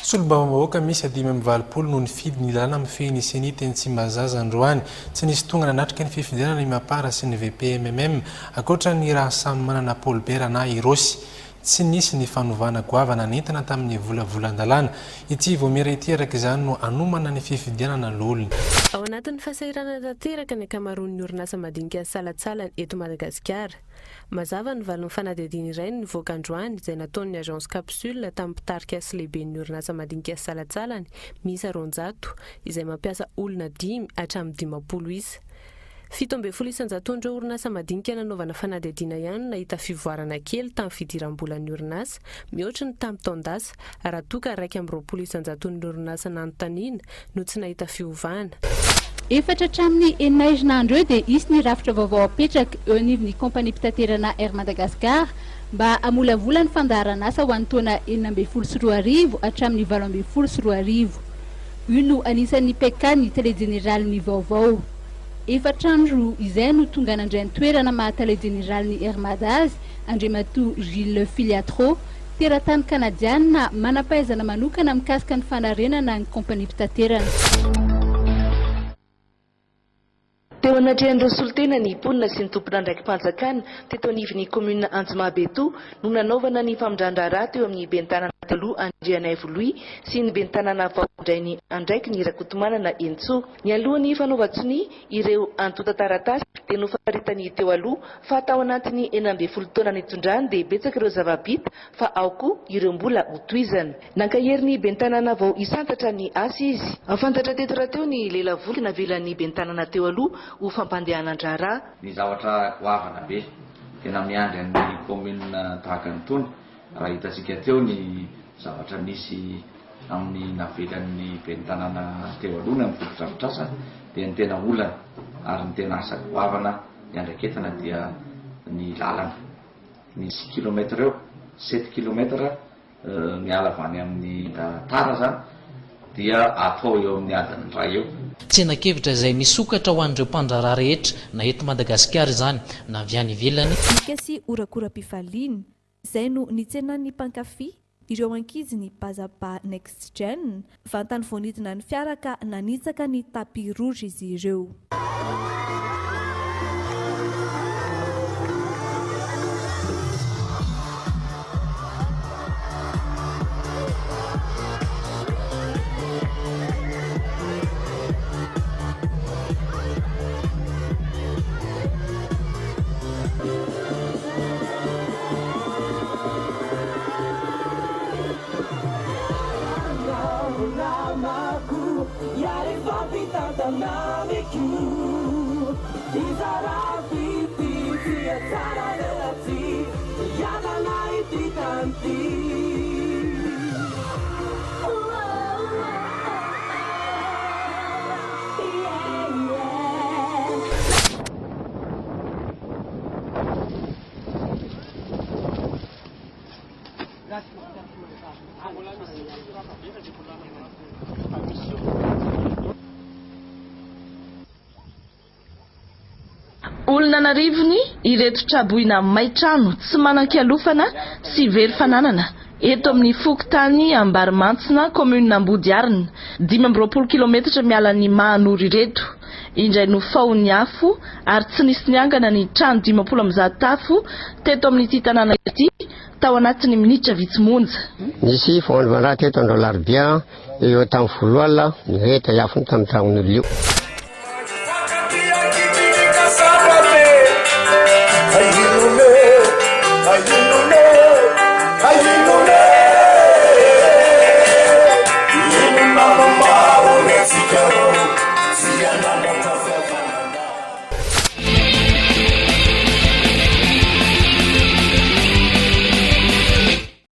Solombavambahoaka misy 520 no nifidy ny lalana amin'ny fehiny teny Tsimbazaza androany. Tsy nisy tonga nanatrika ny fifidianana ny Mapara sy ny VPMMM ankoatra ny raha samy manana Paulbert na Irosy. Tsy nisy ny fanovana goavana nentina tamin'ny volavolan-dalàna. Ity vomera ity araka izany no anomana ny fifidianana lolona. Ao anatin'ny fasahirana tanteraka ny akamaroan'ny orinasa madinika salatsalany eto Madagasikara. Mazava ny valon'ny fanadihadiana iray ny nivoaka androany izay nataon'ny agence capsule tamin'ny mpitarika sy lehiben'ny orinasa madinika salatsalany miisa 200 izay mampiasa olona 5 hatramin'ny 50 isa. 17 isanjaton'ireo orinasa madinika nanaovana fanadihadiana ihany nahita fivoarana kely tamin'ny fidiram-bolan'ny orinasa mihoatra ny tamin'ny taondasa raha toa ka 20 isanjaton'ny orinasa nanontaniana no tsy nahita fiovana. Efatra hatramin'ny 9 andro eo dia isy ny rafitra vaovao apetraka eo anivon'ny kompania mpitaterana Air Madagascar mba amolavola ny fandaharana asa ho an'ny taona 2024 hatramin'ny 2024. Io no anisan'ny pekany tele-jeneralin'ny vaovao. Efatrandro izay no tonga nandray ny toerana maha-tele-jeneralin'ny Air Madaz Andriamatoa Gilles Filiatro teratany kanadiana manampahaizana manokana mikasika ny fanarenana ny kompania mpitaterana. Teo anatrehany solitena ny mponina sy ny tompona andraiki-panjakana teto anivon'ny komuna Anjimabeto no nanaovana ny famindrandrara teo amin'ny bentanana taloha Andrianaivoly sy ny bentanana vaondrainy andraiky ny Rakotomanana Entso. Ny alohany fanaovatsony ireo antota taratasy dia nofaritany teo aloha fa tao anatiny 12 taona nitondrany dia betsaka ireo zava-bita fa ao koa ireo mbola hotoizana. Nankaherin'ny bentanana vao isantatra ny asa izy. Afantatra teto raha teo ny lelavoly navelan'ny bentanana teo aloha ho fampandehanan-draharaha. Ny zavatra goavana be tena miandry amin'ny komuna tahaka nytony raha hitantsika teo ny zavatra misy amin'ny navelan'ny bentanana teo aloha ny fotodrafitrasa dia ny tena olana ary ny tena asa goavana ny andraketana dia ny lalana ny 6 km eo 7 km miala avy any amin'ny tara zany dia atao eo amin'ny adiny ray eo. Tsenakevitra izay misokatra ho an'ireo mpandraraha rehetra na eto Madagasikara izany na avy any ivelany. Nikasy orakora-pifaliana izay no nitsenan'ny mpankafy ireo ankizy ny Bazapa Next Gen vantany voanidina ny fiaraka nanitsaka ny tapis rouge izy ireo. Olona narivony ireto traboina maitrano tsy manan-kialofana sy very fananana eto amin'ny Fokontany Ambarimantsina komuna Ambody Arina 12 kilometatra miala ny Mahanoro ireto. Indray no faon'ny afo ary tsy nisy niangana ny trano 50 tafo teto amin'ity tanàna ity tao anatin'ny minitra vitsimonja. Nisy fandroana teto andro larobia eo tamin'ny voaloala ny heta iafony tamin'ny tranon'olio.